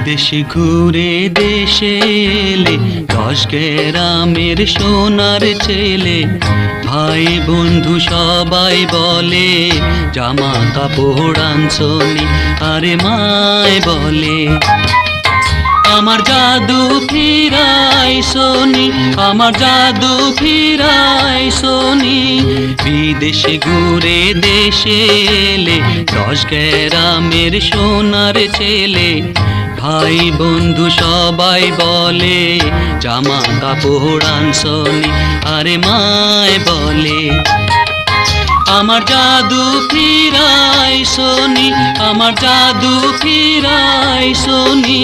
বিদেশে ঘুরে দেশে এলে 10 গ্রামের সোনার ছেলে, ভাই বন্ধু সবাই বলে জামা কাপড় আনছনি, আরে মায় বলে আমার জাদু ফিরাই সোনি, আমার জাদু ফিরাই সোনি। বিদেশে ঘুরে দেশে এলে 10 গ্রামের সোনার ছেলে, ভাই বন্ধু সবাই বলে জামা কাপড় আনছনি, আরে মায় বলে আমার জাদু ফিরাই সোনি, আমার জাদু ফিরাই সোনি।